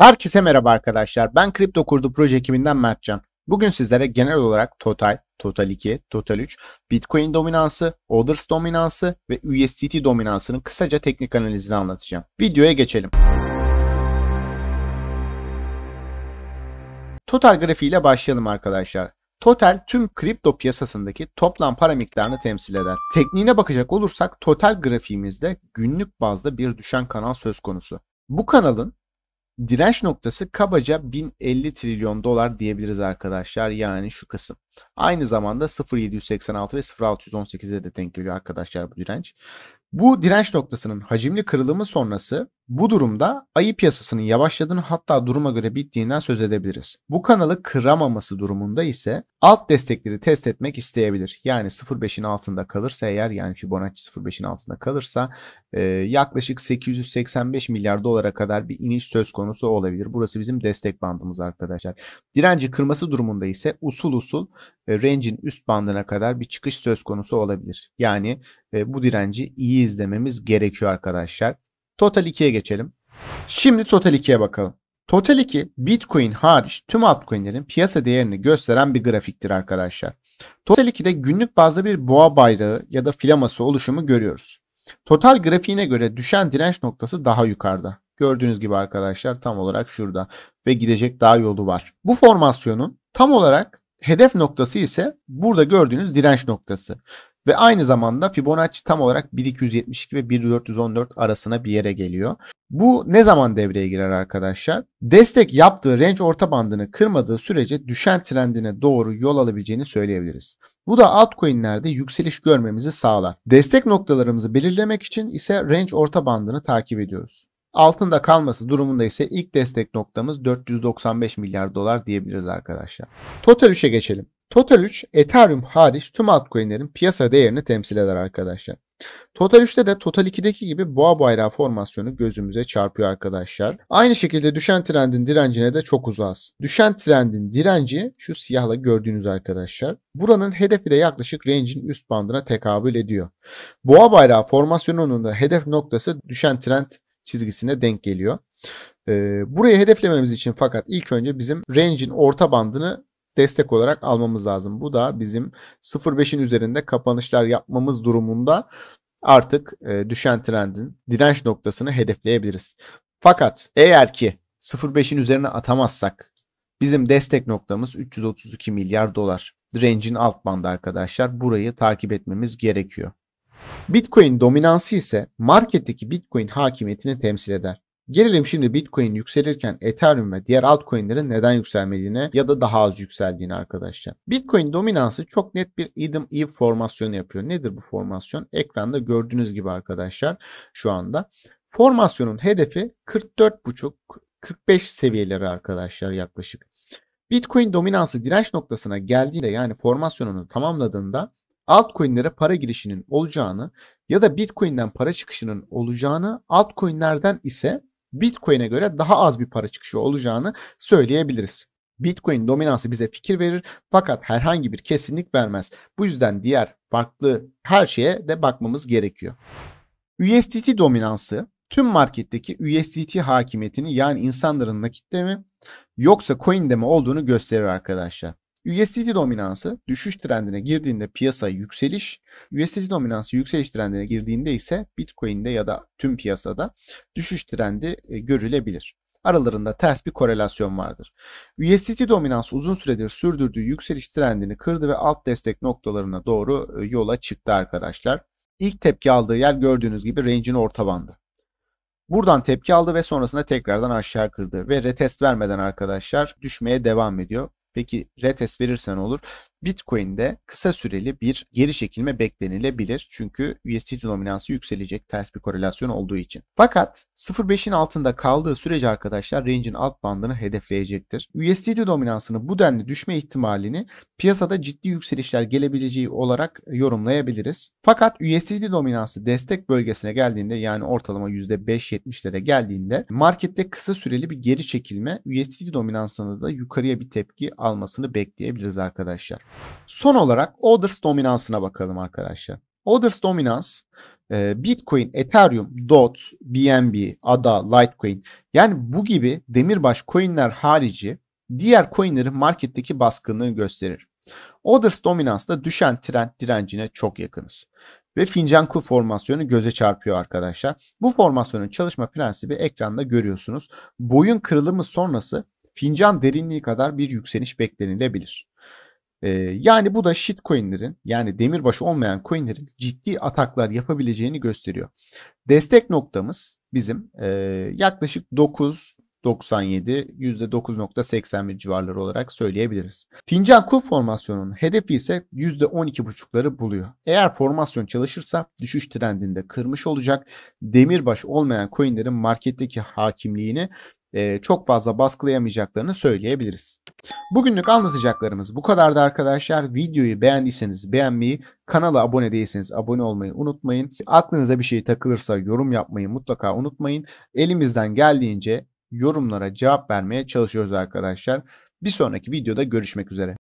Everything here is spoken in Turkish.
Herkese merhaba arkadaşlar. Ben Kripto Kurdu proje ekibinden Mertcan. Bugün sizlere genel olarak Total, Total 2, Total 3, Bitcoin dominansı, Others dominansı ve USDT dominansının kısaca teknik analizini anlatacağım. Videoya geçelim. Total grafiğiyle başlayalım arkadaşlar. Total tüm kripto piyasasındaki toplam para miktarını temsil eder. Tekniğine bakacak olursak Total grafiğimizde günlük bazda bir düşen kanal söz konusu. Bu kanalın direnç noktası kabaca 1050 trilyon dolar diyebiliriz arkadaşlar. Yani şu kısım. Aynı zamanda 0.786 ve 0.618'e de denk geliyor arkadaşlar bu direnç. Bu direnç noktasının hacimli kırılımı sonrası bu durumda ayı piyasasının yavaşladığını, hatta duruma göre bittiğinden söz edebiliriz. Bu kanalı kıramaması durumunda ise alt destekleri test etmek isteyebilir. Yani 0.5'in altında kalırsa eğer, yani Fibonacci 0.5'in altında kalırsa yaklaşık 885 milyar dolara kadar bir iniş söz konusu olabilir. Burası bizim destek bandımız arkadaşlar. Direnci kırması durumunda ise usul usul range'in üst bandına kadar bir çıkış söz konusu olabilir. Yani bu direnci iyi izlememiz gerekiyor arkadaşlar. Total 2'ye geçelim. Şimdi Total 2'ye bakalım. Total 2 Bitcoin hariç tüm altcoin'lerin piyasa değerini gösteren bir grafiktir arkadaşlar. Total 2'de günlük bazda bir boğa bayrağı ya da flaması oluşumu görüyoruz. Total grafiğine göre düşen direnç noktası daha yukarıda. Gördüğünüz gibi arkadaşlar tam olarak şurada ve gidecek daha yolu var. Bu formasyonun tam olarak hedef noktası ise burada gördüğünüz direnç noktası. Ve aynı zamanda Fibonacci tam olarak 1272 ve 1414 arasına bir yere geliyor. Bu ne zaman devreye girer arkadaşlar? Destek yaptığı range orta bandını kırmadığı sürece düşen trendine doğru yol alabileceğini söyleyebiliriz. Bu da altcoin'lerde yükseliş görmemizi sağlar. Destek noktalarımızı belirlemek için ise range orta bandını takip ediyoruz. Altında kalması durumunda ise ilk destek noktamız 495 milyar dolar diyebiliriz arkadaşlar. Total 3'e geçelim. Total 3 Ethereum hariç tüm altcoin'lerin piyasa değerini temsil eder arkadaşlar. Total 3'te de Total 2'deki gibi boğa bayrağı formasyonu gözümüze çarpıyor arkadaşlar. Aynı şekilde düşen trendin direncine de çok uzağız. Düşen trendin direnci şu siyahla gördüğünüz arkadaşlar. Buranın hedefi de yaklaşık range'in üst bandına tekabül ediyor. Boğa bayrağı formasyonunun da hedef noktası düşen trend çizgisine denk geliyor. Burayı hedeflememiz için fakat ilk önce bizim range'in orta bandını destek olarak almamız lazım. Bu da bizim 0.5'in üzerinde kapanışlar yapmamız durumunda artık düşen trendin direnç noktasını hedefleyebiliriz. Fakat eğer ki 0.5'in üzerine atamazsak bizim destek noktamız 332 milyar dolar. Range'in alt bandı arkadaşlar. Burayı takip etmemiz gerekiyor. Bitcoin dominansı ise marketteki Bitcoin hakimiyetini temsil eder. Gelelim şimdi Bitcoin yükselirken Ethereum ve diğer altcoin'lerin neden yükselmediğine ya da daha az yükseldiğine arkadaşlar. Bitcoin dominansı çok net bir Adam-Eve formasyonu yapıyor. Nedir bu formasyon? Ekranda gördüğünüz gibi arkadaşlar şu anda. Formasyonun hedefi 44,5-45 seviyeleri arkadaşlar yaklaşık. Bitcoin dominansı direnç noktasına geldiğinde, yani formasyonunu tamamladığında altcoin'lere para girişinin olacağını ya da Bitcoin'den para çıkışının olacağını, altcoin'lerden ise Bitcoin'e göre daha az bir para çıkışı olacağını söyleyebiliriz. Bitcoin dominansı bize fikir verir fakat herhangi bir kesinlik vermez. Bu yüzden diğer farklı her şeye de bakmamız gerekiyor. USDT dominansı tüm marketteki USDT hakimiyetini, yani insanların nakitte mi yoksa coin'de mi olduğunu gösterir arkadaşlar. USDT dominansı düşüş trendine girdiğinde piyasa yükseliş, USDT dominansı yükseliş trendine girdiğinde ise Bitcoin'de ya da tüm piyasada düşüş trendi görülebilir. Aralarında ters bir korelasyon vardır. USDT dominansı uzun süredir sürdürdüğü yükseliş trendini kırdı ve alt destek noktalarına doğru yola çıktı arkadaşlar. İlk tepki aldığı yer gördüğünüz gibi range'in orta bandı. Buradan tepki aldı ve sonrasında tekrardan aşağı kırdı ve retest vermeden arkadaşlar düşmeye devam ediyor. Peki retest verirsen olur. Bitcoin'de kısa süreli bir geri çekilme beklenilebilir. Çünkü USDT dominansı yükselecek, ters bir korelasyon olduğu için. Fakat 0.5'in altında kaldığı sürece arkadaşlar range'in alt bandını hedefleyecektir. USDT dominansını bu denli düşme ihtimalini piyasada ciddi yükselişler gelebileceği olarak yorumlayabiliriz. Fakat USDT dominansı destek bölgesine geldiğinde, yani ortalama %5-70'lere geldiğinde markette kısa süreli bir geri çekilme, USDT dominansını da yukarıya bir tepki almasını bekleyebiliriz arkadaşlar. Son olarak Others dominansına bakalım arkadaşlar. Others dominans Bitcoin, Ethereum, DOT, BNB, ADA, Litecoin, yani bu gibi demirbaş coinler harici diğer coinlerin marketteki baskınlığını gösterir. Orders Dominance'da düşen trend direncine çok yakınız. Ve fincan kul formasyonu göze çarpıyor arkadaşlar. Bu formasyonun çalışma prensibi ekranda görüyorsunuz. Boyun kırılımı sonrası fincan derinliği kadar bir yükseliş beklenilebilir. Yani bu da shitcoin'lerin, yani demirbaşı olmayan coin'lerin ciddi ataklar yapabileceğini gösteriyor. Destek noktamız bizim yaklaşık 9.97, %9.81 civarları olarak söyleyebiliriz. Fincan kul formasyonunun hedefi ise %12.5'ları buluyor. Eğer formasyon çalışırsa düşüş trendinde kırmış olacak. Demirbaş olmayan coin'lerin marketteki hakimliğini çok fazla baskılayamayacaklarını söyleyebiliriz. Bugünlük anlatacaklarımız bu kadardı arkadaşlar. Videoyu beğendiyseniz beğenmeyi, kanala abone değilseniz abone olmayı unutmayın. Aklınıza bir şey takılırsa yorum yapmayı mutlaka unutmayın. Elimizden geldiğince yorumlara cevap vermeye çalışıyoruz arkadaşlar. Bir sonraki videoda görüşmek üzere.